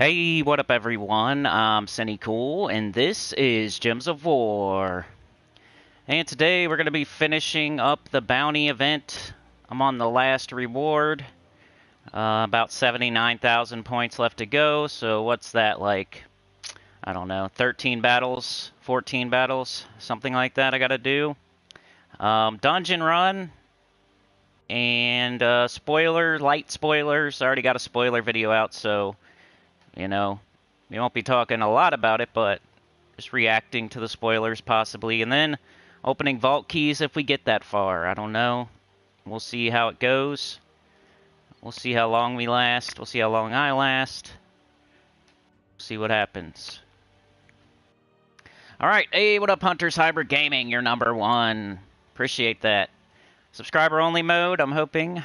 Hey, what up everyone? I'm Sinnycool, and this is Gems of War. And today we're going to be finishing up the bounty event. I'm on the last reward. About 79,000 points left to go, so what's that like? I don't know, 13 battles, 14 battles, something like that I gotta do. Dungeon run, and light spoilers. I already got a spoiler video out, so, you know, we won't be talking a lot about it, but just reacting to the spoilers possibly. And then opening vault keys if we get that far. I don't know. We'll see how it goes. We'll see how long we last. We'll see how long I last. See what happens. Alright, hey, what up, Hunters? Hybrid Gaming, you're number one. Appreciate that. Subscriber only mode, I'm hoping.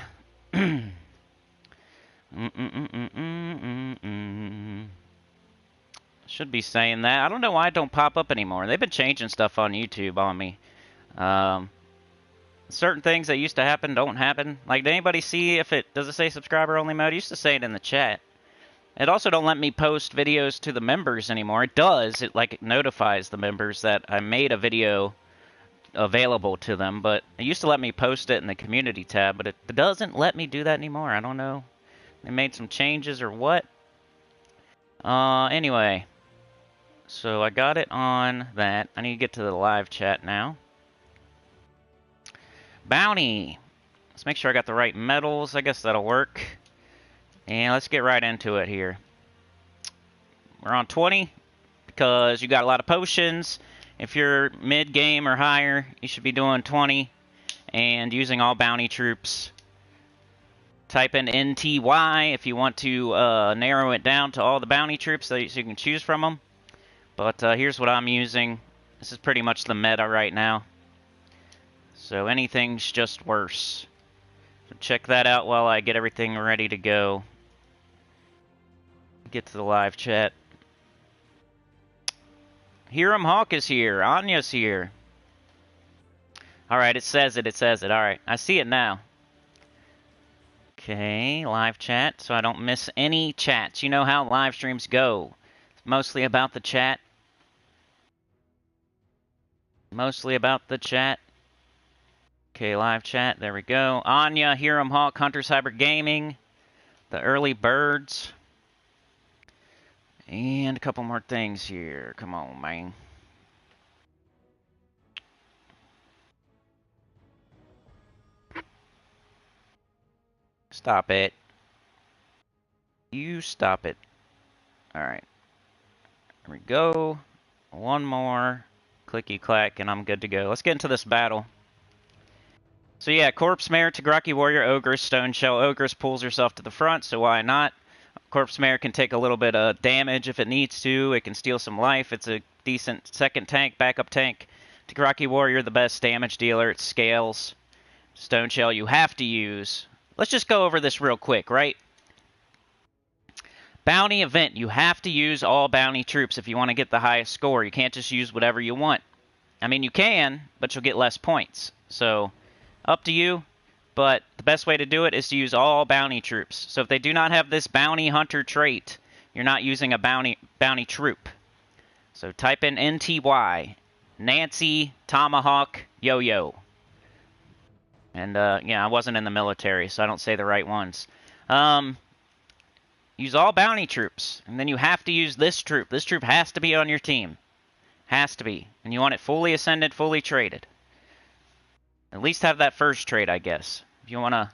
Should be saying that. I don't know why it don't pop up anymore. They've been changing stuff on YouTube on me. Certain things that used to happen don't happen. Like, did anybody see if it does it say subscriber only mode? It used to say it in the chat. It also don't let me post videos to the members anymore. It does. It notifies the members that I made a video available to them, but it used to let me post it in the community tab, but it doesn't let me do that anymore. I don't know. They made some changes or what. Anyway. So I got it on that. I need to get to the live chat now. Bounty. Let's make sure I got the right medals. I guess that'll work. And let's get right into it here. We're on 20 because you got a lot of potions. If you're mid-game or higher, you should be doing 20 and using all bounty troops. Type in NTY if you want to narrow it down to all the bounty troops so you can choose from them. But here's what I'm using. This is pretty much the meta right now. So anything's just worse. So check that out while I get everything ready to go. Get to the live chat. Hiram Hawk is here. Anya's here. Alright, it says it. It says it. Alright, I see it now. Okay, live chat, so I don't miss any chats. You know how live streams go. It's mostly about the chat. Mostly about the chat. Okay, live chat. There we go. Anya, Hiram Hawk, Hunters Hybrid Gaming, the early birds, and a couple more things here. Come on, man. Stop it. You stop it. Alright. There we go. One more. Clicky clack, and I'm good to go. Let's get into this battle. So yeah, Corpse Mare, Tagraki Warrior, Ogress, Stone Shell. Ogress pulls herself to the front, so why not? Corpse Mare can take a little bit of damage if it needs to. It can steal some life. It's a decent second tank, backup tank. Tagraki Warrior, the best damage dealer. It scales. Stone Shell you have to use. Let's just go over this real quick, right? Bounty event, you have to use all bounty troops if you want to get the highest score. You can't just use whatever you want. I mean, you can, but you'll get less points. So, up to you. But the best way to do it is to use all bounty troops. So if they do not have this bounty hunter trait, you're not using a bounty troop. So type in NTY, Nancy, Tomahawk, Yo-Yo. And, yeah, I wasn't in the military, so I don't say the right ones. Use all bounty troops, and then you have to use this troop. This troop has to be on your team. Has to be. And you want it fully ascended, fully traded. At least have that first trade, I guess. If you want to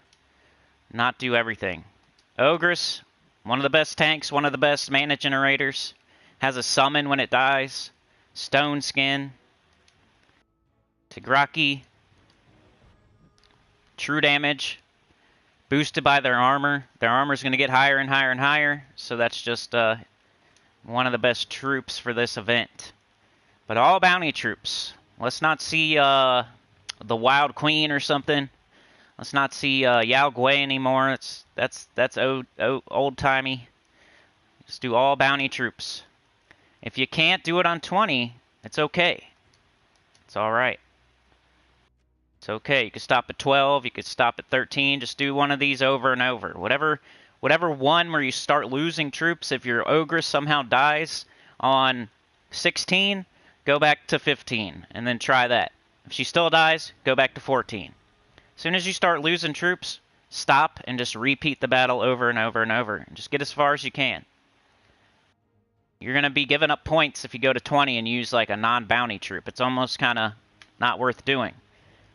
not do everything. Ogress, one of the best tanks, one of the best mana generators. Has a summon when it dies. Stone Skin. Tagraki. True damage. Boosted by their armor. Their armor is going to get higher and higher and higher. So that's just one of the best troops for this event. But all bounty troops. Let's not see the Wild Queen or something. Let's not see Yao Gui anymore. That's old-timey. Just do all bounty troops. If you can't do it on 20, it's okay. It's alright. It's okay. You can stop at 12. You could stop at 13. Just do one of these over and over. Whatever whatever one where you start losing troops, if your Ogress somehow dies on 16, go back to 15, and then try that. If she still dies, go back to 14. As soon as you start losing troops, stop and just repeat the battle over and over and over. And just get as far as you can. You're going to be giving up points if you go to 20 and use like a non-bounty troop. It's almost kind of not worth doing.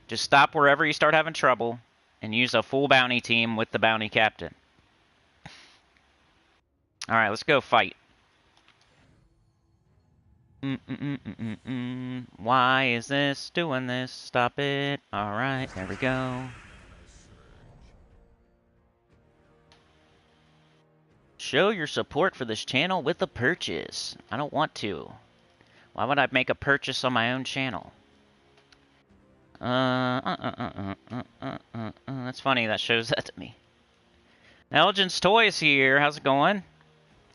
Just stop wherever you start having trouble and use a full bounty team with the bounty captain. Alright, let's go fight. Why is this doing this? Stop it. Alright, there we go. Show your support for this channel with a purchase. I don't want to. Why would I make a purchase on my own channel? That's funny, that shows that to me. Elgin's Toys here. How's it going?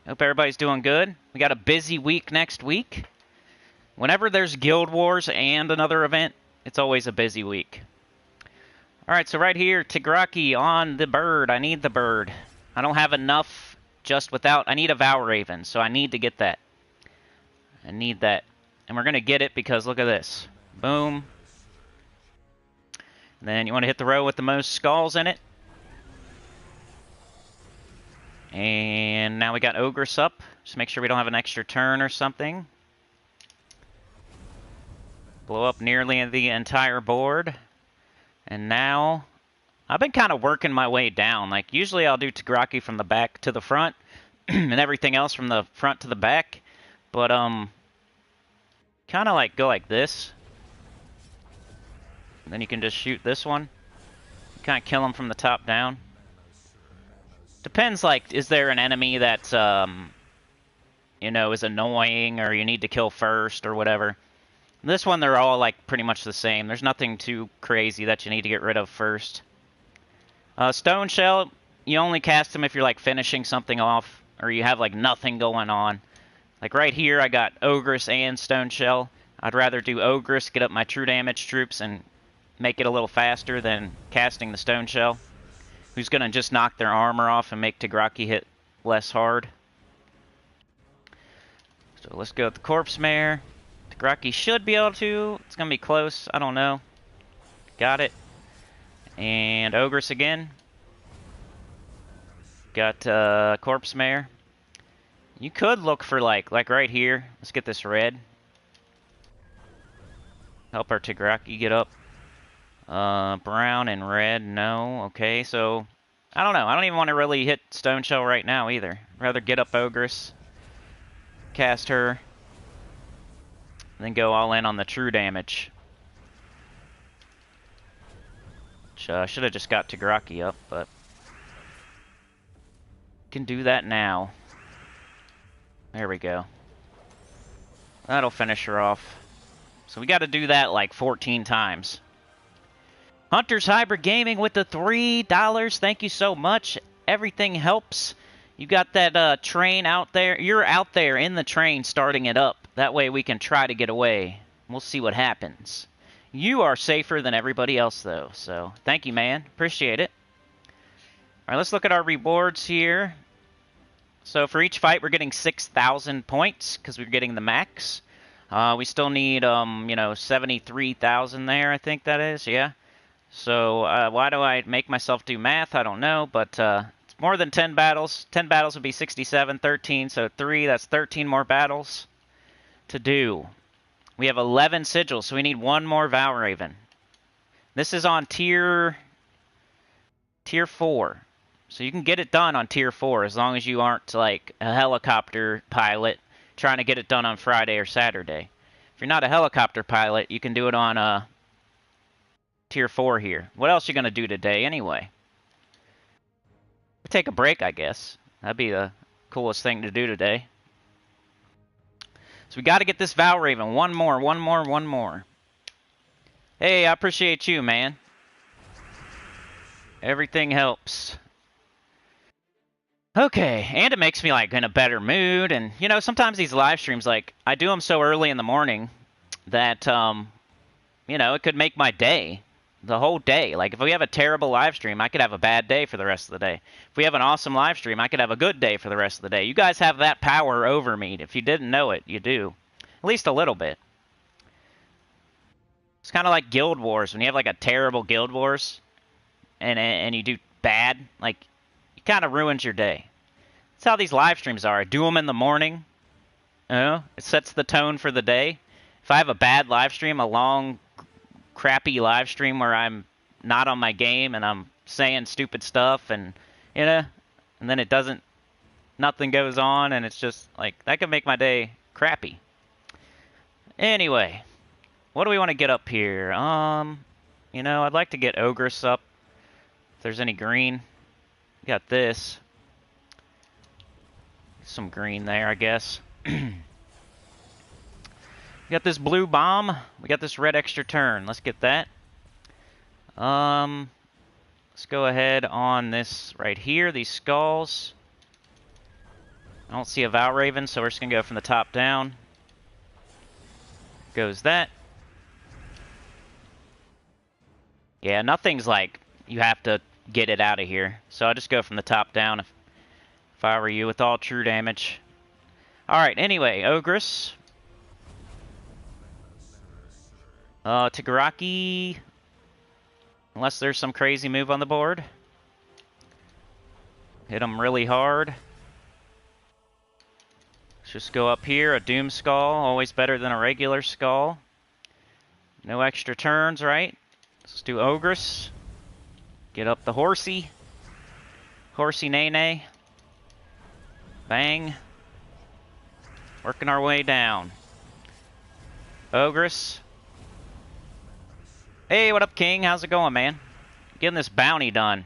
Hope everybody's doing good. We got a busy week next week. Whenever there's Guild Wars and another event, it's always a busy week. Alright, so right here, Tigraki on the bird. I need the bird. I don't have enough just without... I need a Valraven, so I need to get that. I need that. And we're going to get it because look at this. Boom. And then you want to hit the row with the most skulls in it. And now we got Ogress up. Just make sure we don't have an extra turn or something. Blow up nearly the entire board. And now, I've been kind of working my way down. Like, usually I'll do Tigraki from the back to the front, and everything else from the front to the back. But, kind of like go like this. And then you can just shoot this one. Kind of kill them from the top down. Depends, like, is there an enemy that, you know, is annoying or you need to kill first or whatever. This one, they're all, like, pretty much the same. There's nothing too crazy that you need to get rid of first. Stone Shell, you only cast them if you're, like, finishing something off or you have, like, nothing going on. Like, right here, I got Ogress and Stone Shell. I'd rather do Ogress, get up my true damage troops, and make it a little faster than casting the Stone Shell, who's going to just knock their armor off and make Tigraki hit less hard. So let's go with the Corpse Mare. Tigraki should be able to. It's going to be close. I don't know. Got it. And Ogress again. Got Corpse Mare. You could look for, like right here. Let's get this red. Help our Tigraki get up. Brown and red, no. Okay, so, I don't know. I don't even want to really hit Stone Shell right now either. I'd rather get up Ogress, cast her, and then go all in on the true damage. Which, should have just got Tigraki up, but can do that now. There we go. That'll finish her off. So we got to do that like 14 times. Hunter's Hybrid Gaming with the $3. Thank you so much. Everything helps. You got that train out there. You're out there in the train starting it up. That way we can try to get away. We'll see what happens. You are safer than everybody else, though. So thank you, man. Appreciate it. All right, let's look at our rewards here. So for each fight, we're getting 6,000 points because we're getting the max. We still need, you know, 73,000 there, I think that is, yeah. So, why do I make myself do math? I don't know, but it's more than 10 battles. 10 battles would be 67, 13, so 3, that's 13 more battles to do. We have 11 sigils, so we need one more Valraven. This is on tier 4. So you can get it done on tier 4 as long as you aren't, like, a helicopter pilot trying to get it done on Friday or Saturday. If you're not a helicopter pilot, you can do it on tier 4 here. What else you gonna do today anyway? We'll take a break, I guess. That'd be the coolest thing to do today. So we got to get this Valraven. One more. Hey, I appreciate you, man. Everything helps. Okay, and it makes me, like, in a better mood, and, you know, sometimes these live streams, like, I do them so early in the morning that, you know, it could make my day. the whole day. Like, if we have a terrible live stream, I could have a bad day for the rest of the day. If we have an awesome live stream, I could have a good day for the rest of the day. You guys have that power over me. If you didn't know it, you do. At least a little bit. It's kind of like Guild Wars. When you have, like, a terrible Guild Wars and you do bad, like, it kind of ruins your day. That's how these live streams are. I do them in the morning. You know? It sets the tone for the day. If I have a bad live stream, a long, crappy live stream where I'm not on my game and I'm saying stupid stuff and, you know, and then nothing goes on and it's just, like, that could make my day crappy. Anyway, what do we want to get up here? You know, I'd like to get Ogress up, if there's any green. Got this. Some green there, I guess. We got this blue bomb. We got this red extra turn. Let's get that. Let's go ahead on this right here, these skulls. I don't see a Valraven, so we're just going to go from the top down. Goes that. Yeah, nothing's like you have to get it out of here. So I'll just go from the top down if I were you with all true damage. Alright, anyway, Ogress. Tagaraki. Unless there's some crazy move on the board. Hit him really hard. Let's just go up here. A Doom Skull. Always better than a regular skull. No extra turns, right? Let's do Ogress. Get up the Horsey. Horsey Nene. Bang. Working our way down. Ogress. Hey, what up, King? How's it going, man? Getting this bounty done.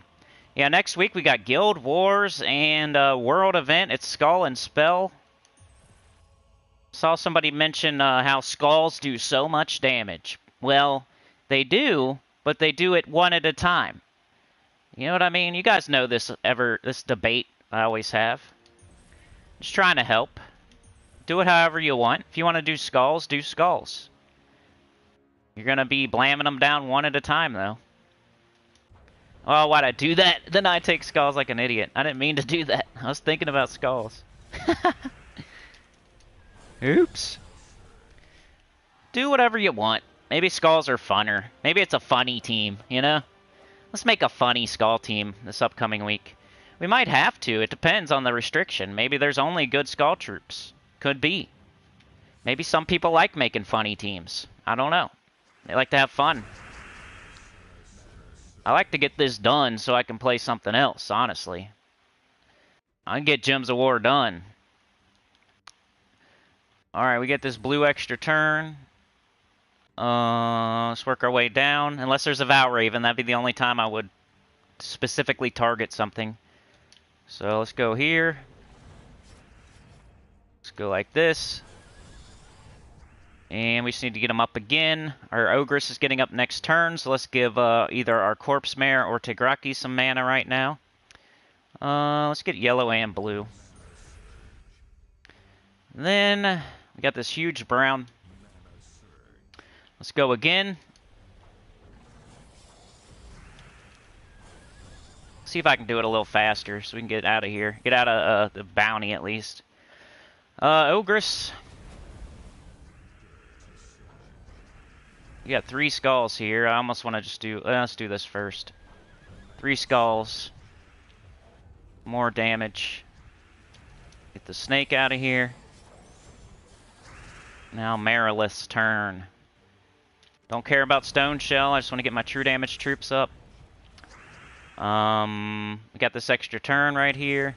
Yeah, next week we got Guild Wars and World Event. It's Skull and Spell. Saw somebody mention how skulls do so much damage. Well, they do, but they do it one at a time. You know what I mean? You guys know this debate I always have. Just trying to help. Do it however you want. If you want to do skulls, do skulls. You're going to be blamming them down one at a time, though. Oh, why'd I do that? Then I take skulls like an idiot. I didn't mean to do that. I was thinking about skulls. Oops. Do whatever you want. Maybe skulls are funner. Maybe it's a funny team, you know? Let's make a funny skull team this upcoming week. We might have to. It depends on the restriction. Maybe there's only good skull troops. Could be. Maybe some people like making funny teams. I don't know. They like to have fun. I like to get this done so I can play something else, honestly. I can get Gems of War done. Alright, we get this blue extra turn. Let's work our way down. Unless there's a Valraven, that'd be the only time I would specifically target something. So let's go here. Let's go like this. And we just need to get him up again. Our Ogress is getting up next turn, so let's give either our Corpse Mare or Tagaraki some mana right now. Let's get yellow and blue. Then we got this huge brown. Let's go again. See if I can do it a little faster so we can get out of here. Get out of the bounty at least. Ogress. We got 3 skulls here. I almost want to just do... let's do this first. 3 skulls. More damage. Get the snake out of here. Now Marilith's turn. Don't care about Stone Shell. I just want to get my true damage troops up. We got this extra turn right here.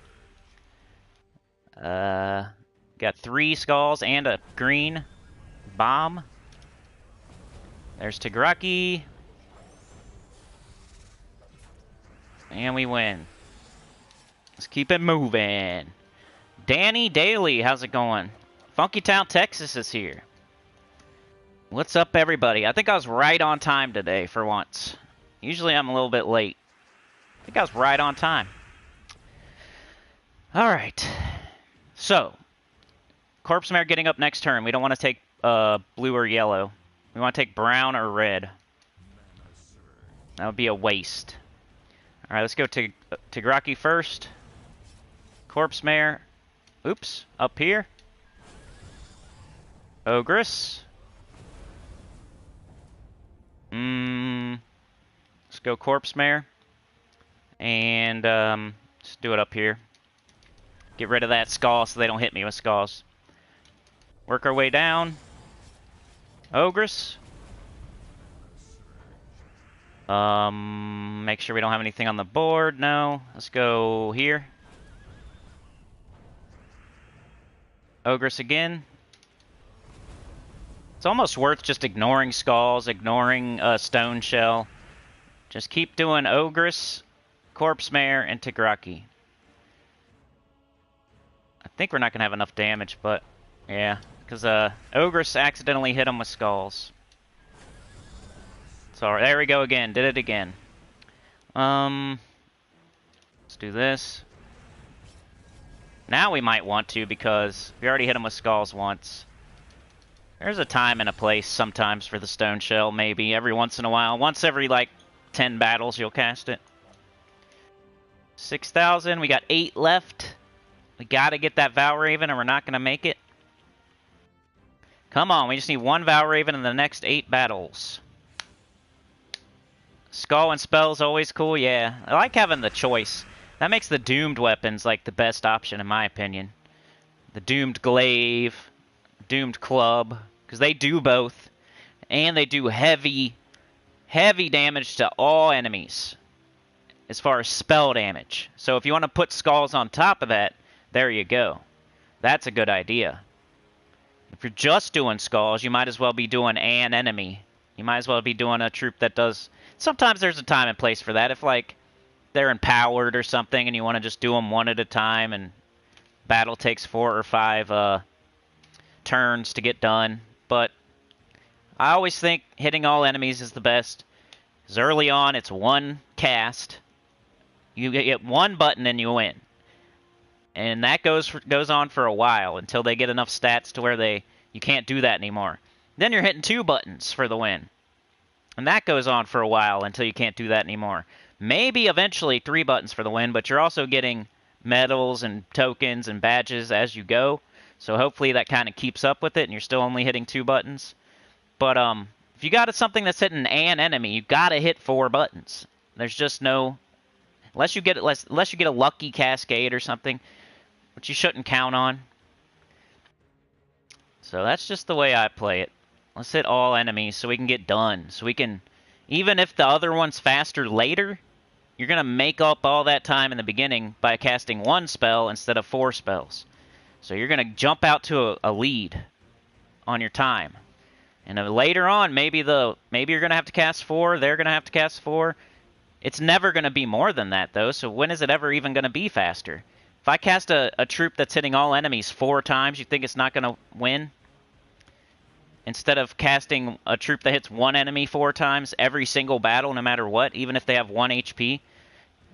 Got 3 skulls and a green bomb. There's Tagaraki. And we win. Let's keep it moving. Danny Daly, how's it going? Funky Town, Texas is here. What's up, everybody? I think I was right on time today for once. Usually I'm a little bit late. I think I was right on time. Alright. So, Corpse Mare getting up next turn. We don't want to take blue or yellow. We want to take brown or red. That would be a waste. Alright, let's go to Tigraki first. Corpse Mare. Oops, up here. Ogress. Let's go Corpse Mare. And let's do it up here. Get rid of that Skull so they don't hit me with Skulls. Work our way down. Ogress. Make sure we don't have anything on the board. No. Let's go here. Ogress again. It's almost worth just ignoring Skulls, ignoring Stone Shell. Just keep doing Ogress, Corpse Mare, and Tigraki. I think we're not going to have enough damage, but yeah. Because Ogress accidentally hit him with Skulls. So there we go again. Did it again. Let's do this. Now we might want to because we already hit him with Skulls once. There's a time and a place sometimes for the Stone Shell, maybe. Every once in a while. Once every, like, 10 battles you'll cast it. 6,000. We got 8 left. We gotta get that Valraven or we're not gonna make it. Come on, we just need 1 Valraven in the next 8 battles. Skull and Spell's always cool, yeah. I like having the choice. That makes the Doomed weapons, like, the best option, in my opinion. The Doomed Glaive, Doomed Club, because they do both. And they do heavy damage to all enemies, as far as spell damage. So if you want to put Skulls on top of that, there you go. That's a good idea. If you're just doing Skulls, you might as well be doing an enemy. You might as well be doing a troop that does... Sometimes there's a time and place for that. If, like, they're empowered or something and you want to just do them one at a time and battle takes 4 or 5 turns to get done. But I always think hitting all enemies is the best. Because early on, it's 1 cast. You get 1 button and you win. And that goes on for a while until they get enough stats to where you can't do that anymore. Then you're hitting 2 buttons for the win. And that goes on for a while until you can't do that anymore. Maybe eventually 3 buttons for the win, but you're also getting medals and tokens and badges as you go. So hopefully that kind of keeps up with it and you're still only hitting 2 buttons. But if you got something that's hitting an enemy, you got to hit 4 buttons. There's just no... Unless you get a lucky cascade or something, which you shouldn't count on. So that's just the way I play it. Let's hit all enemies so we can get done. So we can... Even if the other one's faster later, you're going to make up all that time in the beginning by casting 1 spell instead of 4 spells. So you're going to jump out to a lead on your time. And later on, maybe you're going to have to cast 4, they're going to have to cast 4. It's never going to be more than that, though, so when is it ever even going to be faster? If I cast a troop that's hitting all enemies 4 times, you think it's not going to win? Instead of casting a troop that hits 1 enemy 4 times every single battle, no matter what, even if they have 1 HP.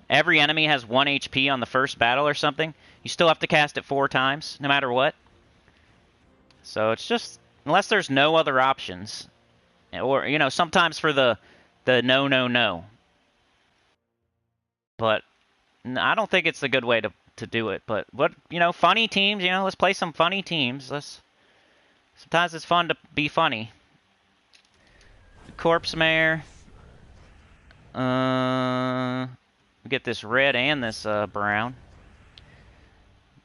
Every enemy has 1 HP on the first battle or something. You still have to cast it 4 times, no matter what. So it's just... Unless there's no other options. Or, you know, sometimes for the no. But I don't think it's a good way to do it. But, you know, funny teams, you know, let's play some funny teams. Sometimes it's fun to be funny. Corpse Mare. Get this red and this brown.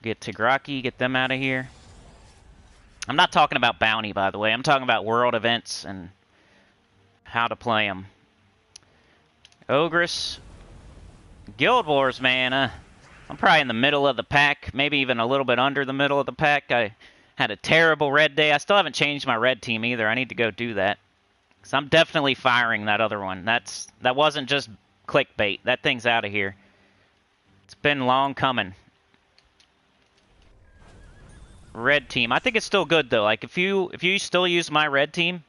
Get Tigraki, get them out of here. I'm not talking about bounty, by the way. I'm talking about world events and how to play them. Ogress. Guild Wars, man. I'm probably in the middle of the pack. Maybe even a little bit under the middle of the pack. I had a terrible red day. I still haven't changed my red team either. I need to go do that. Because I'm definitely firing that other one. That wasn't just clickbait. That thing's out of here. It's been long coming. Red team. I think it's still good, though. Like, if you still use my red team,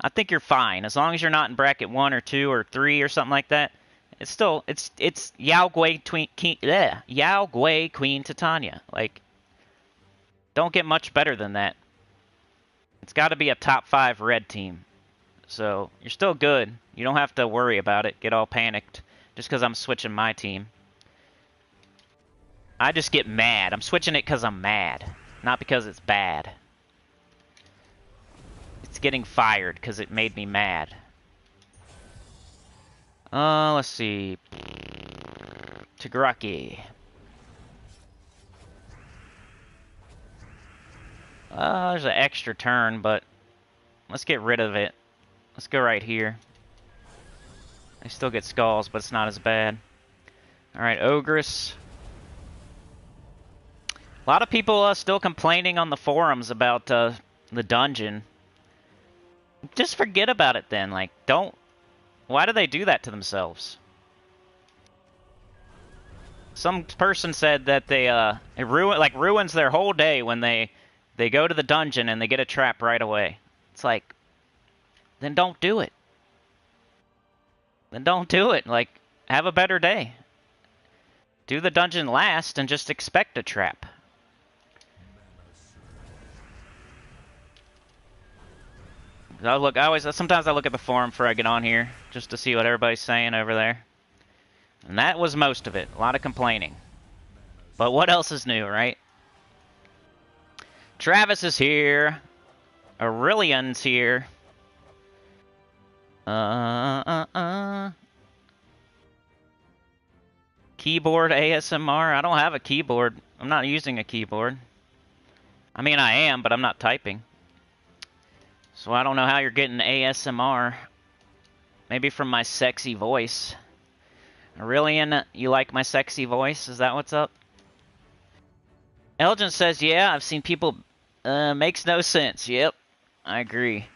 I think you're fine. As long as you're not in bracket 1 or 2 or 3 or something like that. It's still... It's Yao Gui Queen Titania. Like, don't get much better than that. It's got to be a top 5 red team. So you're still good. You don't have to worry about it, get all panicked, just because I'm switching my team. I just get mad. I'm switching it because I'm mad, not because it's bad. It's getting fired because it made me mad. Let's see. Tagaraki. There's an extra turn, but let's get rid of it. Let's go right here. I still get skulls, but it's not as bad. Alright, Ogress. A lot of people still complaining on the forums about the dungeon. Just forget about it then. Like, don't... Why do they do that to themselves? Some person said that they it ruins their whole day when they go to the dungeon and they get a trap right away. It's like, then don't do it. Then don't do it. Like, have a better day. Do the dungeon last and just expect a trap. Sometimes I look at the forum before I get on here just to see what everybody's saying over there. And that was most of it. A lot of complaining. But what else is new, right? Travis is here. Aurelian's here. Keyboard ASMR? I don't have a keyboard. I'm not using a keyboard. I mean, I am, but I'm not typing. So I don't know how you're getting ASMR. Maybe from my sexy voice. Aurelian, you like my sexy voice? Is that what's up? Elgin says, yeah, I've seen people... makes no sense. Yep, I agree.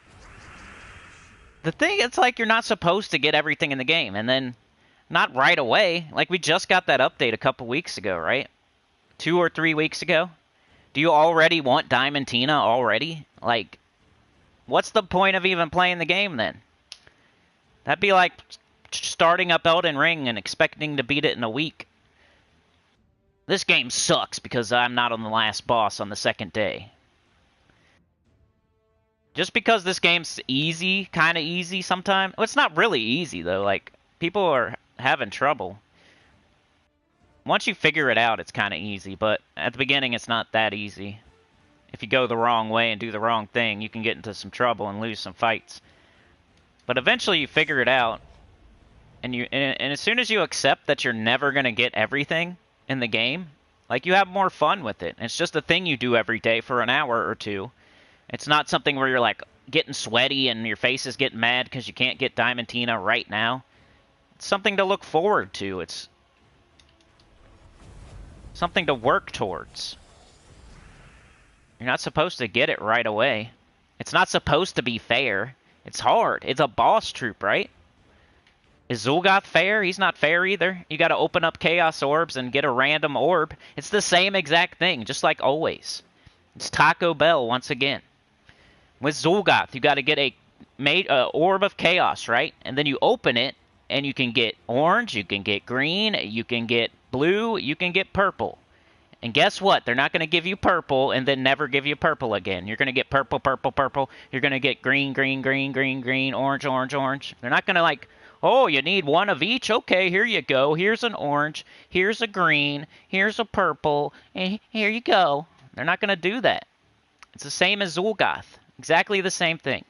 The thing, it's like you're not supposed to get everything in the game, and then not right away. Like, we just got that update a couple weeks ago, right? 2 or 3 weeks ago. Do you already want Diamantina already? Like, what's the point of even playing the game then? That'd be like starting up Elden Ring and expecting to beat it in a week. This game sucks because I'm not on the last boss on the second day. Just because this game's easy, kind of easy sometimes. Well, it's not really easy, though. Like, people are having trouble. Once you figure it out, it's kind of easy. But at the beginning, it's not that easy. If you go the wrong way and do the wrong thing, you can get into some trouble and lose some fights. But eventually, you figure it out. And as soon as you accept that you're never going to get everything in the game, like, you have more fun with it. It's just a thing you do every day for an hour or two. It's not something where you're, like, getting sweaty and your face is getting mad because you can't get Diamantina right now. It's something to look forward to. It's something to work towards. You're not supposed to get it right away. It's not supposed to be fair. It's hard. It's a boss troop, right? Is Zul'Goth fair? He's not fair either. You gotta open up Chaos Orbs and get a random orb. It's the same exact thing, just like always. It's Taco Bell once again. With Zul'Goth, you gotta get a Orb of Chaos, right? And then you open it, and you can get orange, you can get green, you can get blue, you can get purple. And guess what? They're not going to give you purple and then never give you purple again. You're going to get purple, purple, purple. You're going to get green, green, green, green, green, orange, orange, orange. They're not going to like, oh, you need one of each? Okay, here you go. Here's an orange. Here's a green. Here's a purple. And here you go. They're not going to do that. It's the same as Zul'Goth. Exactly the same thing.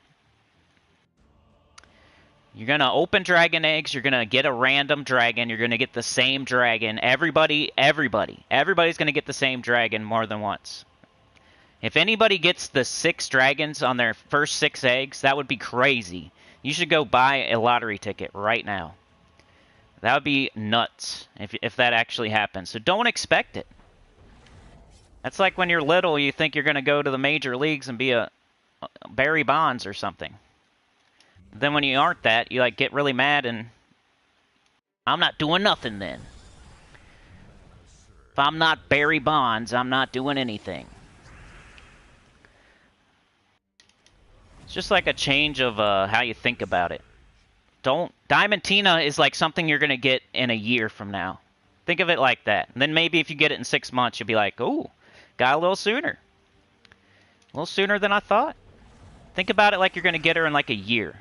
You're going to open dragon eggs. You're going to get a random dragon. You're going to get the same dragon. Everybody's going to get the same dragon more than once. If anybody gets the 6 dragons on their first 6 eggs, that would be crazy. You should go buy a lottery ticket right now. That would be nuts if that actually happens. So don't expect it. That's like when you're little, you think you're going to go to the major leagues and be a Barry Bonds or something. Then when you aren't that, you like get really mad and I'm not doing nothing then. If I'm not Barry Bonds, I'm not doing anything. It's just like a change of how you think about it. Diamantina is like something you're going to get in a year from now. Think of it like that. And then maybe if you get it in 6 months, you'll be like, ooh, got a little sooner. A little sooner than I thought. Think about it like you're going to get her in like a year.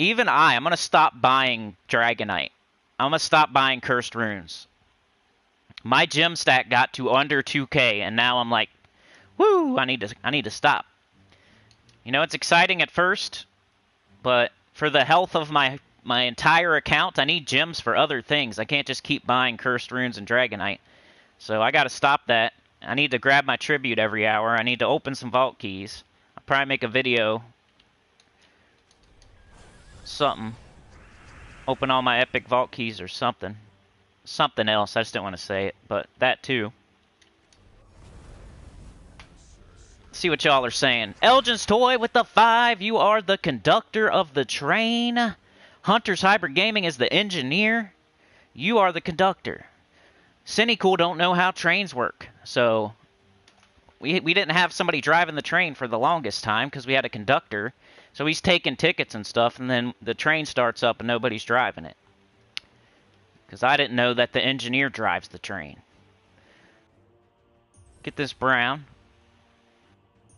Even I'm gonna stop buying Dragonite. I'm gonna stop buying Cursed Runes. My gem stack got to under 2K, and now I'm like, woo! I need to stop. You know, it's exciting at first, but for the health of my entire account, I need gems for other things. I can't just keep buying Cursed Runes and Dragonite. So I gotta stop that. I need to grab my tribute every hour. I need to open some vault keys. I'll probably make a video. Something. Open all my epic vault keys or something. Something else. I just didn't want to say it, but that too. See what y'all are saying. Elgin's Toy with the 5. You are the conductor of the train. Hunter's Hybrid Gaming is the engineer. You are the conductor. Sinnycool don't know how trains work. So we didn't have somebody driving the train for the longest time because we had a conductor. So he's taking tickets and stuff, and then the train starts up and nobody's driving it. Because I didn't know that the engineer drives the train. Get this brown.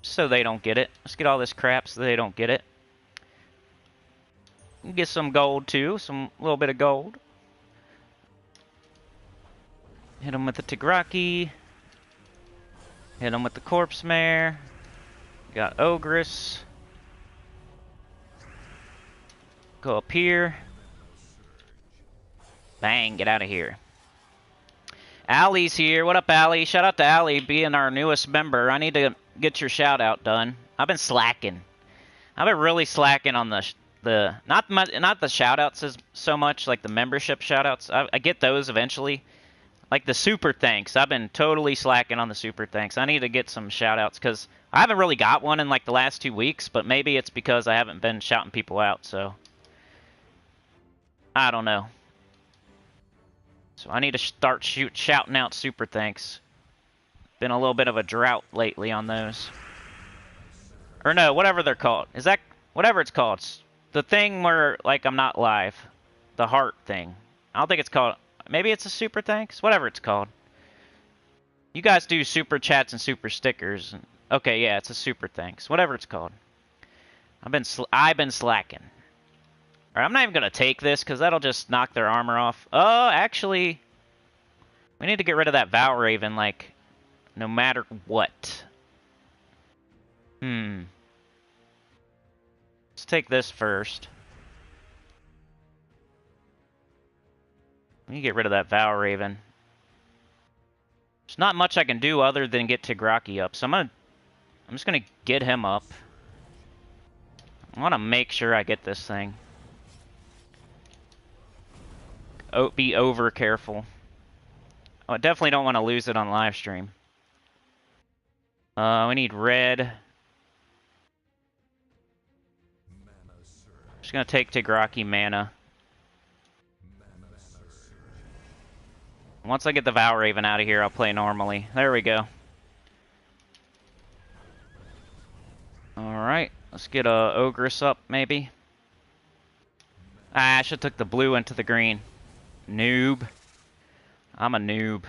So they don't get it. Let's get all this crap so they don't get it. Get some gold too. Some little bit of gold. Hit him with the Tigraki. Hit him with the Corpse Mare. Got Ogress. Go up here. Bang, get out of here. Allie's here. What up, Allie? Shout out to Allie being our newest member. I need to get your shout out done. I've been slacking. I've been really slacking on the not the shout outs so much, like the membership shout outs. I get those eventually. Like the super thanks. I've been totally slacking on the super thanks. I need to get some shout outs because I haven't really got one in like the last 2 weeks, but maybe it's because I haven't been shouting people out, so I don't know. So I need to start shouting out super thanks. Been a little bit of a drought lately on those. Or no, whatever they're called. Is that whatever it's called? It's the thing where like I'm not live. The heart thing. I don't think it's called. Maybe it's a super thanks. Whatever it's called. You guys do super chats and super stickers. Okay, yeah, it's a super thanks. Whatever it's called. I've been slacking. Alright, I'm not even going to take this, because that'll just knock their armor off. Oh, actually, we need to get rid of that Valraven, like, no matter what. Let's take this first. We need to get rid of that Valraven. There's not much I can do other than get Tigraki up, so I'm just going to get him up. I want to make sure I get this thing. Be over careful. Oh, I definitely don't want to lose it on live stream. We need red. Just gonna take Tigraki mana. Once I get the Valraven out of here, I'll play normally. There we go. Alright, let's get a Ogress up, maybe. Ah, I should have took the blue into the green. Noob. I'm a noob.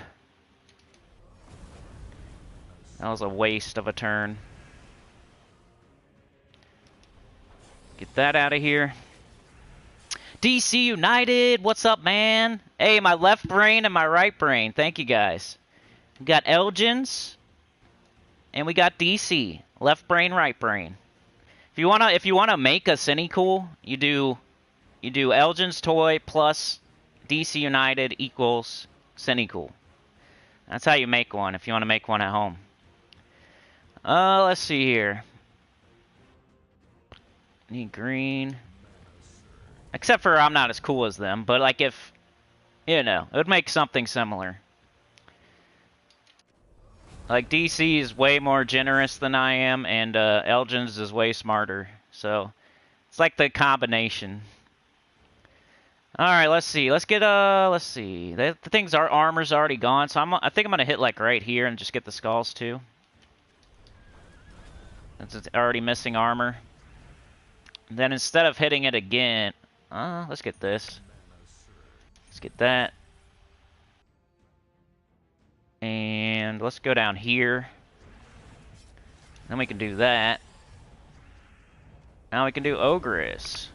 That was a waste of a turn. Get that out of here. DC United, what's up, man? Hey, my left brain and my right brain. Thank you, guys. We got Elgins, and we got DC. Left brain, right brain. If you wanna make a Sinnycool, you do Elgin's Toy plus DC United equals Sinnycool. That's how you make one if you want to make one at home. Let's see here. Need green. Except for I'm not as cool as them, but like if, you know, it would make something similar. Like DC is way more generous than I am, and Elgin's is way smarter. So it's like the combination. Alright, let's see. Let's get, let's see. The thing's, our armor's already gone, so I think I'm gonna hit, like, right here and just get the skulls, too. Since it's already missing armor. And then instead of hitting it again... let's get this. Let's get that. And let's go down here. Then we can do that. Now we can do Ogress.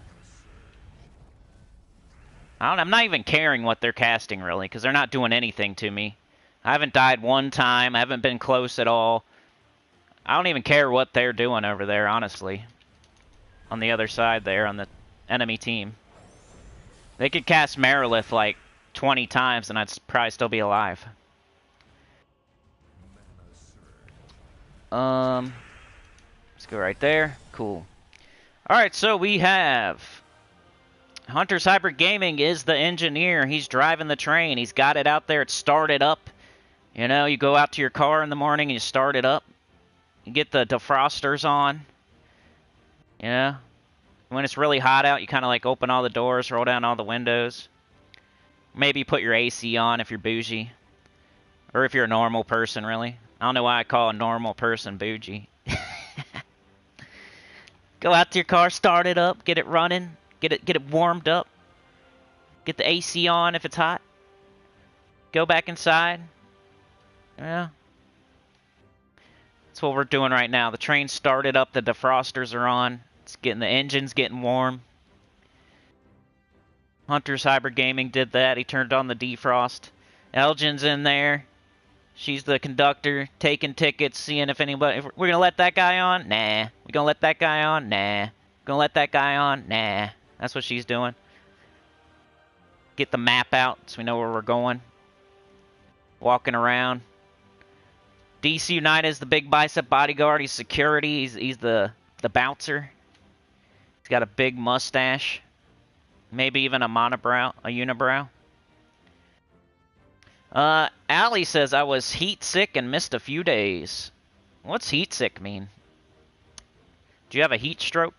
I'm not even caring what they're casting, really, because they're not doing anything to me. I haven't died one time. I haven't been close at all. I don't even care what they're doing over there, honestly. On the other side there, on the enemy team. They could cast Merilith like 20 times and I'd probably still be alive. Let's go right there. Cool. Alright, so we have... Hunter's Hybrid Gaming is the engineer. He's driving the train. He's got it out there. It's started up. You know, you go out to your car in the morning and you start it up. You get the defrosters on. You know? When it's really hot out, you kind of like open all the doors, roll down all the windows. Maybe put your AC on if you're bougie. Or if you're a normal person, really. I don't know why I call a normal person bougie. Go out to your car, start it up, get it running, get it warmed up. Get the AC on if it's hot. Go back inside. Yeah. That's what we're doing right now. The train started up, the defrosters are on. It's getting the engine's getting warm. Hunter's Hybrid Gaming did that. He turned on the defrost. Elgin's in there. She's the conductor, taking tickets, seeing if anybody... If we're gonna let that guy on? Nah. We gonna let that guy on? Nah. Gonna let that guy on? Nah. That's what she's doing. Get the map out so we know where we're going. Walking around. DC United is the big bicep bodyguard. He's security. He's the bouncer. He's got a big mustache. Maybe even a monobrow, a unibrow. Allie says, I was heat sick and missed a few days. What's heat sick mean? Do you have a heat stroke?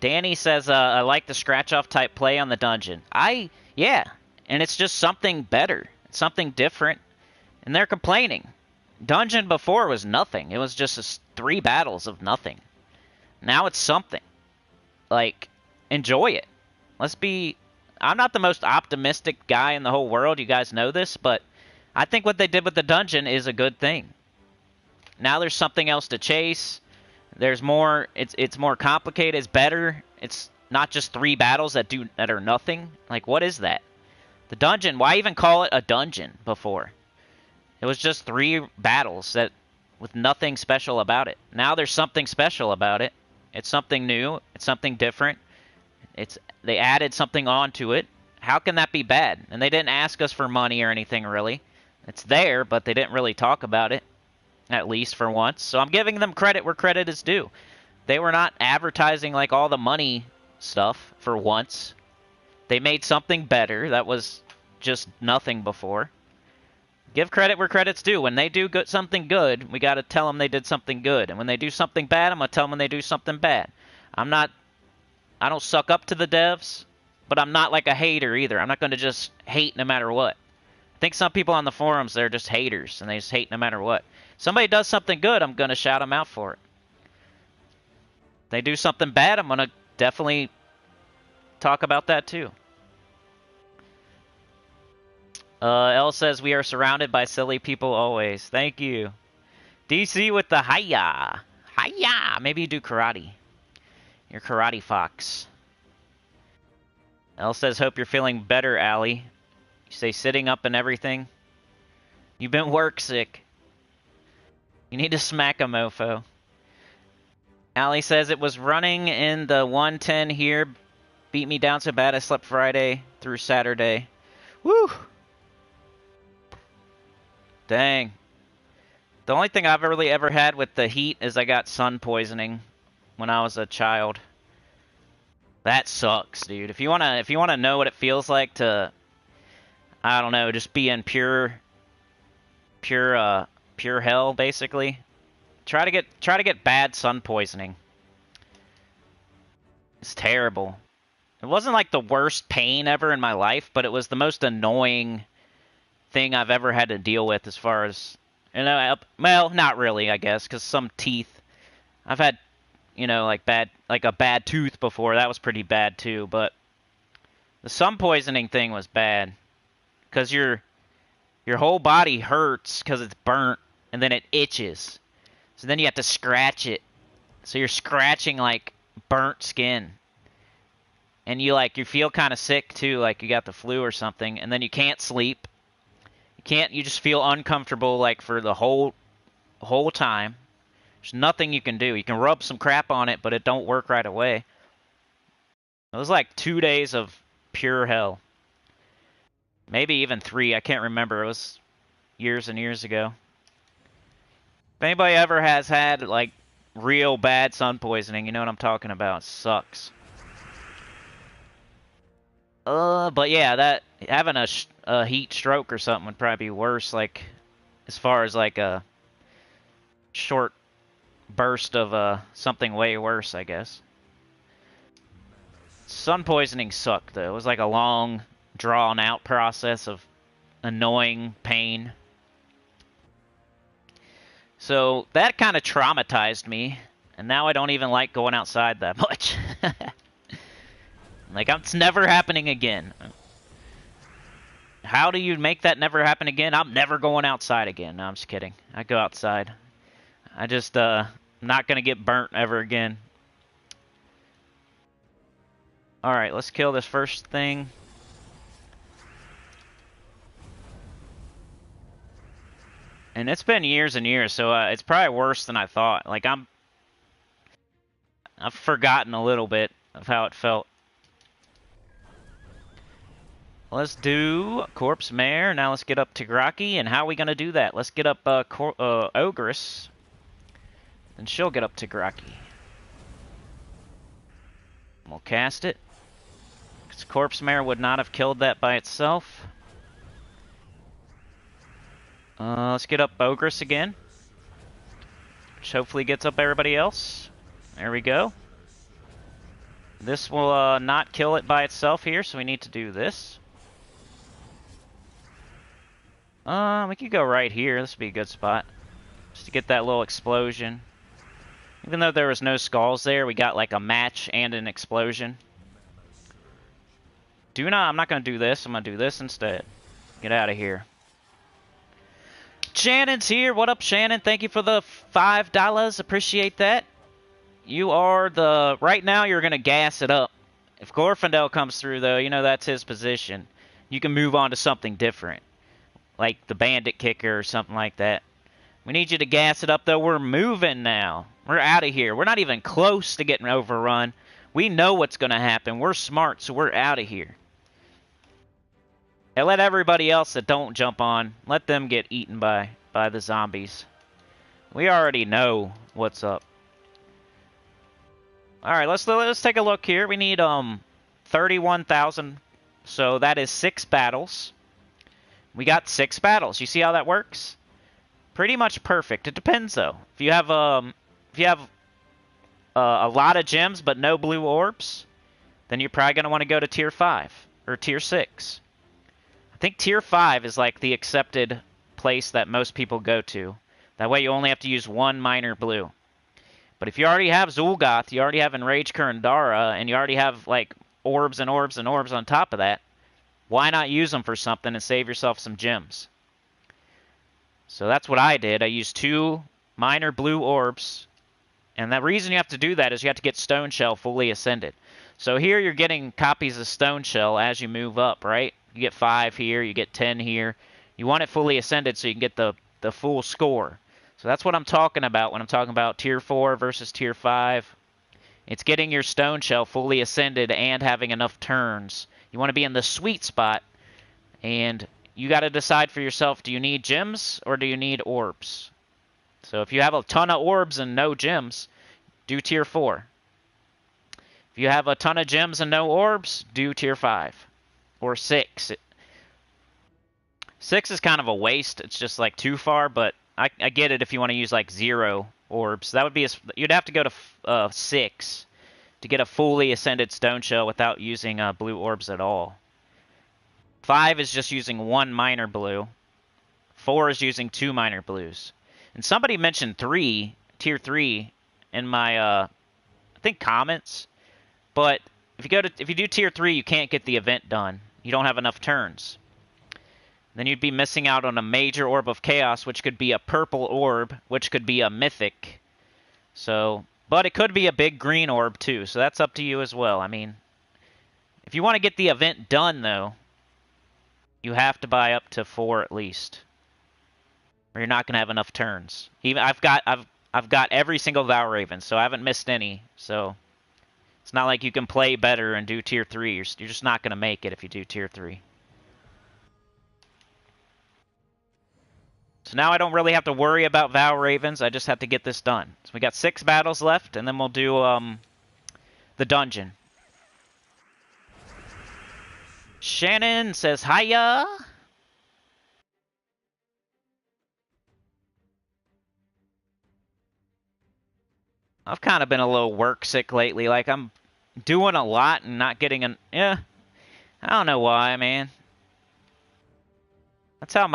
Danny says, I like the scratch-off type play on the dungeon. Yeah, and it's just something better. It's something different. And they're complaining. Dungeon before was nothing. It was just 3 battles of nothing. Now it's something. Like, enjoy it. I'm not the most optimistic guy in the whole world, you guys know this, but I think what they did with the dungeon is a good thing. Now there's something else to chase. There's more, it's more complicated, it's better. It's not just 3 battles that are nothing. Like, what is that? The dungeon, why even call it a dungeon before? It was just 3 battles with nothing special about it. Now there's something special about it. It's something new. It's something different. They added something onto it. How can that be bad? And they didn't ask us for money or anything, really. It's there, but they didn't really talk about it, at least for once. So I'm giving them credit where credit is due. They were not advertising like all the money stuff for once. They made something better that was just nothing before. Give credit where credit's due. When they do something good, we got to tell them they did something good. And when they do something bad, I'm going to tell them they do something bad. I don't suck up to the devs, but I'm not like a hater either. I'm not going to just hate no matter what. I think some people on the forums, they're just haters, and they just hate no matter what. Somebody does something good, I'm going to shout them out for it. If they do something bad, I'm going to definitely talk about that too. L says, we are surrounded by silly people always. Thank you. DC with the hiya. Hiya! Maybe you do karate. You're karate fox. L says, hope you're feeling better, Allie. You say sitting up and everything. You've been work sick. You need to smack a mofo. Allie says, it was running in the 110 here. Beat me down so bad I slept Friday through Saturday. Woo! Dang. The only thing I've really ever had with the heat is I got sun poisoning when I was a child. That sucks, dude. If you wanna know what it feels like to, I don't know, just be in pure hell, basically. Try to get bad sun poisoning. It's terrible. It wasn't like the worst pain ever in my life, but it was the most annoying thing I've ever had to deal with as far as, you know, well, not really, I guess, because some teeth, I've had, you know, like a bad tooth before. That was pretty bad too, but the sun poisoning thing was bad because your whole body hurts because it's burnt and then it itches. So then you have to scratch it. So you're scratching like burnt skin. And you feel kind of sick too, like you got the flu or something, and then you can't sleep. You just feel uncomfortable like for the whole time. There's nothing you can do. You can rub some crap on it, but it don't work right away. It was like 2 days of pure hell. Maybe even 3, I can't remember. It was years and years ago. If anybody ever has had like real bad sun poisoning, you know what I'm talking about. It sucks. But yeah, that having a heat stroke or something would probably be worse. Like, as far as like a short burst of something way worse, I guess. Sun poisoning sucked though. It was like a long, drawn out process of annoying pain. So that kind of traumatized me, and now I don't even like going outside that much. Like, it's never happening again. How do you make that never happen again? I'm never going outside again. No, I'm just kidding. I go outside. I just, not gonna get burnt ever again. Alright, let's kill this first thing. And it's been years and years, so it's probably worse than I thought. Like, I've forgotten a little bit of how it felt. Let's do Corpse Mare. Now let's get up Tigraki. And how are we going to do that? Let's get up Ogress. And she'll get up Tigraki. We'll cast it. Because Corpse Mare would not have killed that by itself. Let's get up Ogress again. Which hopefully gets up everybody else. There we go. This will not kill it by itself here, so we need to do this. We could go right here. This would be a good spot. Just to get that little explosion. Even though there was no skulls there, we got like a match and an explosion. I'm not going to do this. I'm going to do this instead. Get out of here. Shannon's here. What up, Shannon? Thank you for the $5. Appreciate that. You are right now you're going to gas it up. If Glorfindel comes through, though, you know that's his position. You can move on to something different. Like the Bandit Kicker or something like that. We need you to gas it up, though. We're moving now. We're out of here. We're not even close to getting overrun. We know what's going to happen. We're smart, so we're out of here. And let everybody else that don't jump on, let them get eaten by the zombies. We already know what's up. Alright, let's take a look here. We need 31,000, so that is 6 battles. We got 6 battles. You see how that works? Pretty much perfect. It depends, though. If you have a lot of gems but no blue orbs, then you're probably going to want to go to Tier 5 or Tier 6. I think Tier 5 is like the accepted place that most people go to. That way you only have to use 1 minor blue. But if you already have Zul'Goth, you already have Enraged Kurandara, and you already have like orbs and orbs and orbs on top of that, why not use them for something and save yourself some gems? So that's what I did. I used 2 minor blue orbs. And the reason you have to do that is you have to get Stone Shell fully ascended. So here you're getting copies of Stone Shell as you move up, right? You get 5 here, you get 10 here. You want it fully ascended so you can get the full score. So that's what I'm talking about when I'm talking about Tier 4 versus Tier 5. It's getting your Stone Shell fully ascended and having enough turns. You want to be in the sweet spot, and you got to decide for yourself, do you need gems or do you need orbs? So if you have a ton of orbs and no gems, do Tier 4. If you have a ton of gems and no orbs, do Tier 5. Or 6. 6 is kind of a waste. It's just like too far, but I get it if you want to use like 0 orbs. That would be you'd have to go to 6 to get a fully ascended Stone Shell without using blue orbs at all. 5 is just using 1 minor blue. 4 is using 2 minor blues. And somebody mentioned Tier 3 in my I think comments. But if you do Tier 3, you can't get the event done. You don't have enough turns. then you'd be missing out on a major orb of chaos, which could be a purple orb, which could be a mythic. So, but it could be a big green orb too, so that's up to you as well. I mean, if you want to get the event done though, you have to buy up to 4 at least, or you're not gonna have enough turns. Even I've got every single Valraven, so I haven't missed any. So it's not like you can play better and do tier 3. You're just not gonna make it if you do tier 3. So now I don't really have to worry about Valravens. I just have to get this done. So we got 6 battles left, and then we'll do the dungeon. Shannon says hiya. I've kind of been a little work sick lately. Like, I'm doing a lot and not getting an... Yeah, I don't know why, man. That's how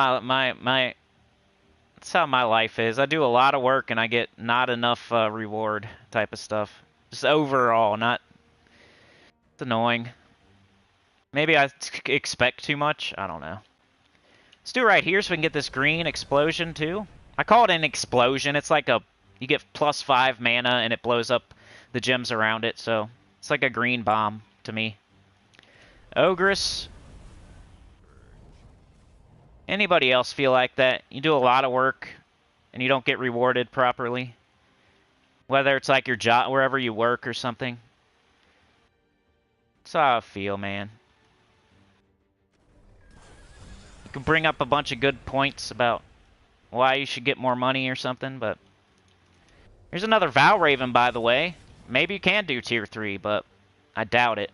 that's how my life is. I do a lot of work and I get not enough reward type of stuff. Just overall, not... It's annoying. Maybe I expect too much. I don't know. Let's do it right here so we can get this green explosion too. I call it an explosion. It's like a... You get +5 mana and it blows up the gems around it. So it's like a green bomb to me. Ogress. Anybody else feel like that? You do a lot of work and you don't get rewarded properly? Whether it's like your job, wherever you work or something. That's how I feel, man. You can bring up a bunch of good points about why you should get more money or something, but... Here's another Valraven, by the way. Maybe you can do tier 3, but I doubt it.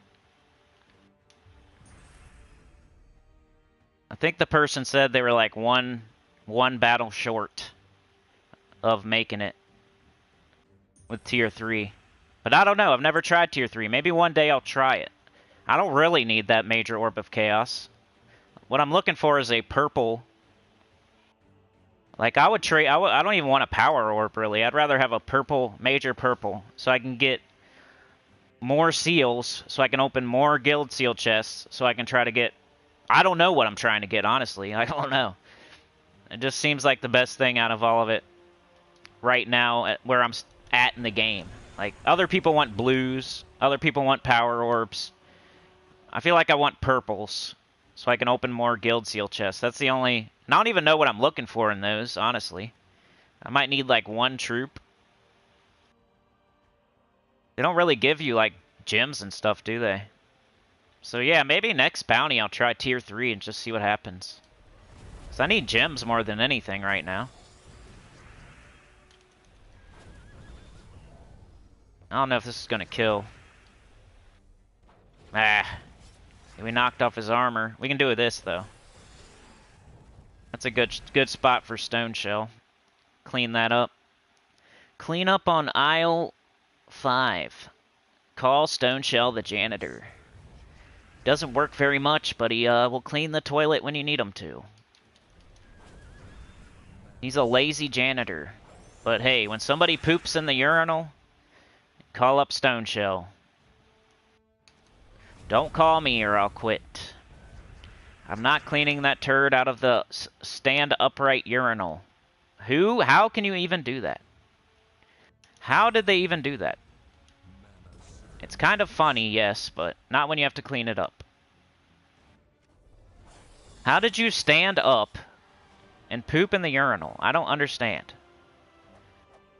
I think the person said they were like one battle short of making it with tier 3. But I don't know. I've never tried tier 3. Maybe one day I'll try it. I don't really need that major orb of chaos. What I'm looking for is a purple... Like, I would trade... I don't even want a power orb, really. I'd rather have a purple, major purple, so I can get more seals, so I can open more guild seal chests, so I can try to get... I don't know what I'm trying to get, honestly. I don't know. It just seems like the best thing out of all of it right now, at where I'm at in the game. Like, other people want blues, other people want power orbs. I feel like I want purples, so I can open more guild seal chests. That's the only... I don't even know what I'm looking for in those, honestly. I might need, like, 1 troop. They don't really give you, like, gems and stuff, do they? So, yeah, maybe next bounty I'll try tier 3 and just see what happens. Because I need gems more than anything right now. I don't know if this is going to kill. Ah. We knocked off his armor. We can do this, though. That's a good spot for Stone Shell. Clean that up. Clean up on aisle 5. Call Stone Shell the janitor. Doesn't work very much, but he will clean the toilet when you need him to. He's a lazy janitor. But hey, when somebody poops in the urinal, call up Stone Shell. Don't call me or I'll quit. I'm not cleaning that turd out of the stand upright urinal. Who? How can you even do that? How did they even do that? It's kind of funny, yes, but not when you have to clean it up. How did you stand up and poop in the urinal? I don't understand.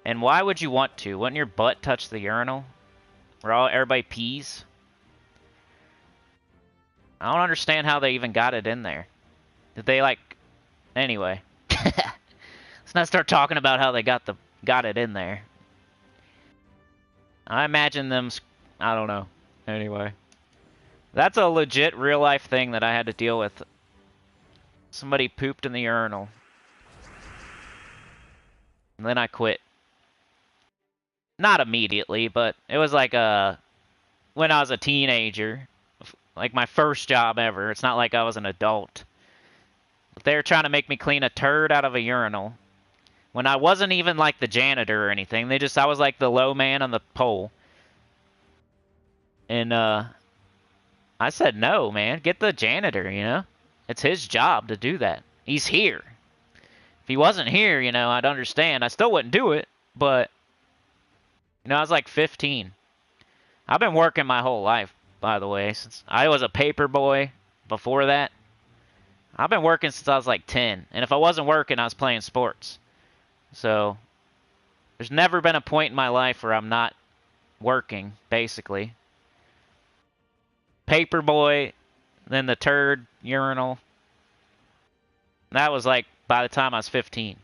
And why would you want to? Wouldn't your butt touch the urinal? Where everybody pees? I don't understand how they even got it in there. Did they, like... Anyway. Let's not start talking about how they got it in there. I imagine them... I don't know. Anyway. That's a legit real-life thing that I had to deal with. Somebody pooped in the urinal. And then I quit. Not immediately, but it was like when I was a teenager. Like my first job ever. It's not like I was an adult. But they were trying to make me clean a turd out of a urinal. When I wasn't even like the janitor or anything. I was like the low man on the pole. And I said, no, man. Get the janitor, you know? It's his job to do that. He's here. If he wasn't here, you know, I'd understand. I still wouldn't do it, but, you know, I was like 15. I've been working my whole life, by the way, since I was a paper boy before that. I've been working since I was like 10, and if I wasn't working, I was playing sports. So, there's never been a point in my life where I'm not working, basically. Paper boy, then the turd, urinal. That was like by the time I was 15.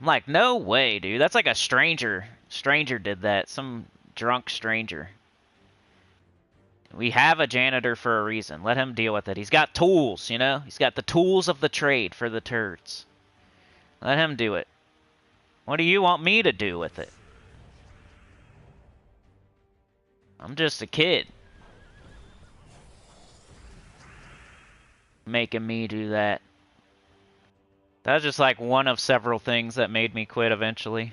I'm like, no way, dude. That's like a stranger. Stranger did that. Some drunk stranger. We have a janitor for a reason. Let him deal with it. He's got tools, you know? He's got the tools of the trade for the turds. Let him do it. What do you want me to do with it? I'm just a kid. Making me do that. That's just like one of several things that made me quit eventually.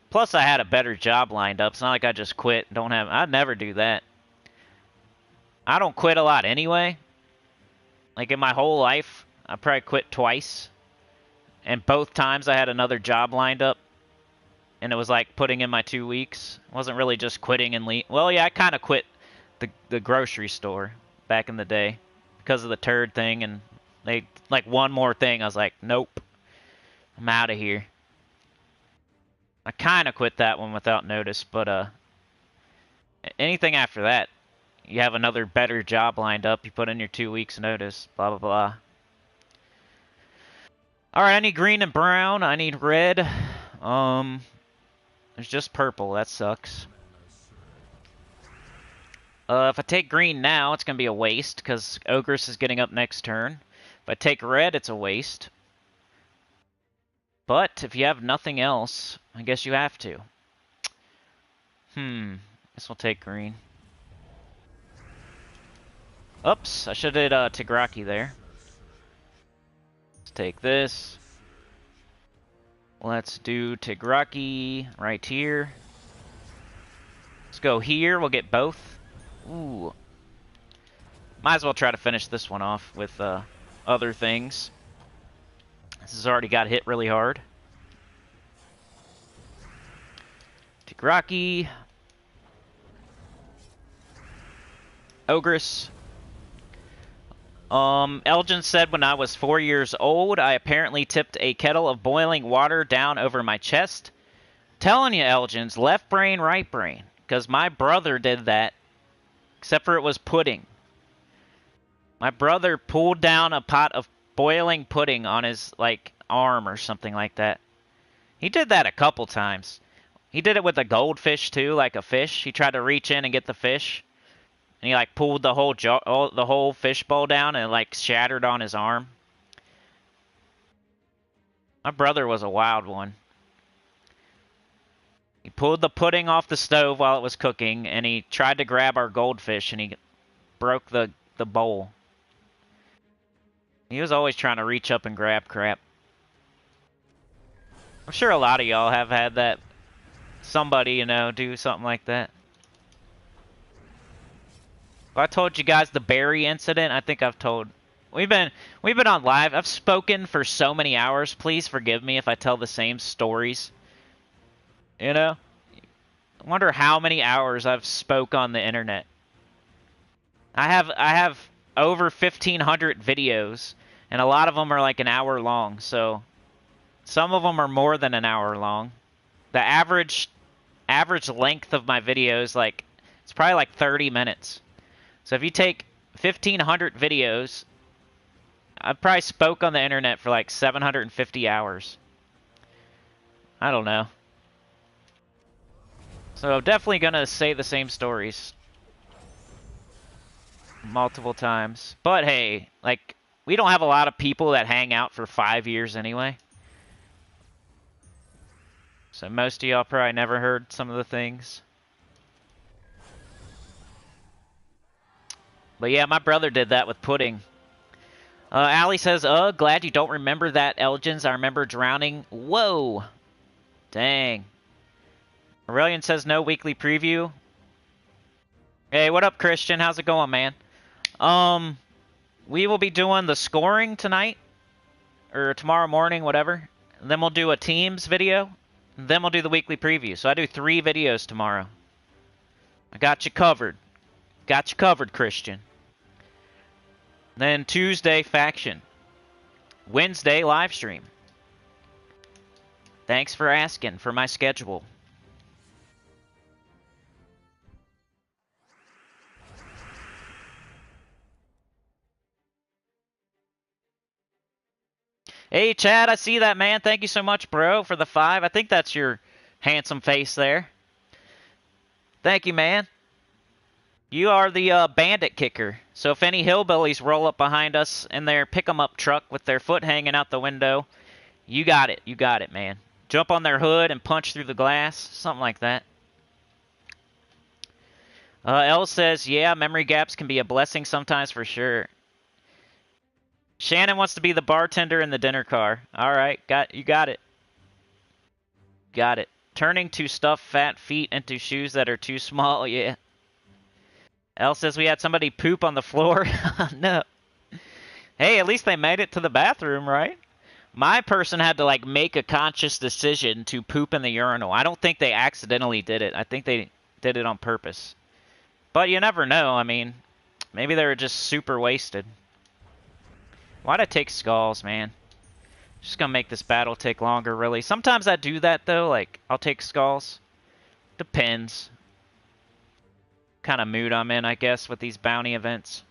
Plus, I had a better job lined up. It's not like I just quit. I'd never do that. I don't quit a lot anyway. Like in my whole life, I probably quit twice. And both times I had another job lined up. And it was like putting in my 2 weeks. It wasn't really just quitting and leave. Well, yeah, I kind of quit the grocery store back in the day because of the turd thing. And they, like, one more thing. I was like, nope. I'm out of here. I kind of quit that one without notice. But anything after that, you have another better job lined up. You put in your 2 weeks notice. Blah, blah, blah. Alright, I need green and brown. I need red. There's just purple. That sucks. If I take green now, it's going to be a waste, because Ogress is getting up next turn. If I take red, it's a waste. But, if you have nothing else, I guess you have to. Guess we'll take green. Oops, I should have did Tigraki there. Let's take this. Let's do Tigraki right here. Let's go here. We'll get both. Ooh. Might as well try to finish this one off with other things. This has already got hit really hard. Tigraki. Ogress. Elgin said when I was 4 years old, I apparently tipped a kettle of boiling water down over my chest. Telling you, Elgin's left brain, right brain. Because my brother did that. Except for it was pudding. My brother pulled down a pot of boiling pudding on his, like, arm or something like that. He did that a couple times. He did it with a goldfish, too, like a fish. He tried to reach in and get the fish. And he, like, pulled the whole fish bowl down and, like, shattered on his arm. My brother was a wild one. He pulled the pudding off the stove while it was cooking, and he tried to grab our goldfish, and he broke the bowl. He was always trying to reach up and grab crap. I'm sure a lot of y'all have had that. Somebody, you know, do something like that. I told you guys the Barry incident. I think I've told. We've been on live. I've spoken for so many hours. Please forgive me if I tell the same stories. You know, I wonder how many hours I've spoke on the internet. I have over 1,500 videos, and a lot of them are like an hour long. So some of them are more than an hour long. The average length of my videos, like, it's probably like 30 minutes. So if you take 1,500 videos, I probably spoke on the internet for like 750 hours. I don't know. So I'm definitely going to say the same stories multiple times. But hey, like, we don't have a lot of people that hang out for 5 years anyway. So most of y'all probably never heard some of the things. But yeah, my brother did that with pudding. Allie says, glad you don't remember that, Elgins. I remember drowning. Whoa. Dang. Aurelian says no weekly preview. Hey, what up, Christian? How's it going, man? We will be doing the scoring tonight, or tomorrow morning, whatever. And then we'll do a teams video. And then we'll do the weekly preview. So I do 3 videos tomorrow. I got you covered. Got you covered, Christian. Then Tuesday, faction. Wednesday, live stream. Thanks for asking for my schedule. Hey, Chad, I see that, man. Thank you so much, bro, for the 5. I think that's your handsome face there. Thank you, man. You are the bandit kicker. So if any hillbillies roll up behind us in their pick-em-up truck with their foot hanging out the window, you got it. You got it, man. Jump on their hood and punch through the glass. Something like that. L says, yeah, memory gaps can be a blessing sometimes for sure. Shannon wants to be the bartender in the dinner car. All right, you got it. Got it. Turning to stuff fat feet into shoes that are too small. Yeah. L says we had somebody poop on the floor. No. Hey, at least they made it to the bathroom, right? My person had to like make a conscious decision to poop in the urinal. I don't think they accidentally did it. I think they did it on purpose. But you never know. I mean, maybe they were just super wasted. Why'd I take skulls, man? Just gonna make this battle take longer, really. Sometimes I do that, though. Like, I'll take skulls. Depends. Kind of mood I'm in, I guess, with these bounty events.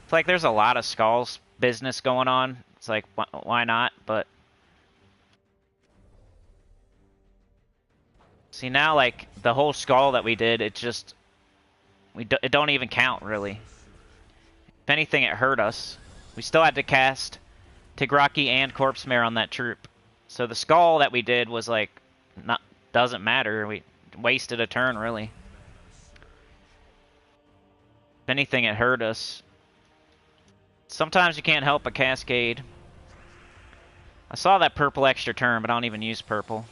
It's like there's a lot of skulls business going on. It's like, why not? But see, now, like, the whole skull that we did, it just... it don't even count, really. If anything, it hurt us. We still had to cast Tigraki and Corpse Mare on that troop. So the skull that we did was, like, doesn't matter. We wasted a turn, really. If anything, it hurt us. Sometimes you can't help but cascade. I saw that purple extra turn, but I don't even use purple.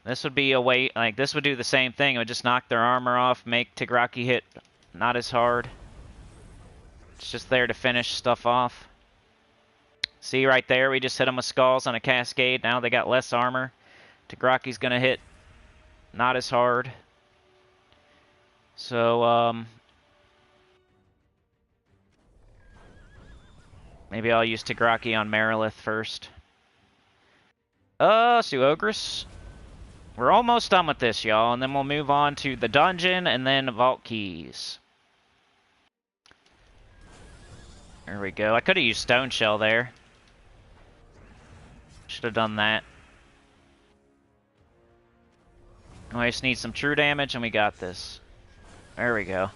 This would be a way, like, this would do the same thing. It would just knock their armor off, make Tigraki hit not as hard. It's just there to finish stuff off. See right there, we just hit them with skulls on a cascade. Now they got less armor. Tigraki's gonna hit not as hard. So, maybe I'll use Tigraki on Marilith first. Ogress. We're almost done with this, y'all, and then we'll move on to the dungeon and then vault keys. There we go. I could have used Stone Shell there. Should have done that. I just need some true damage, and we got this. There we go.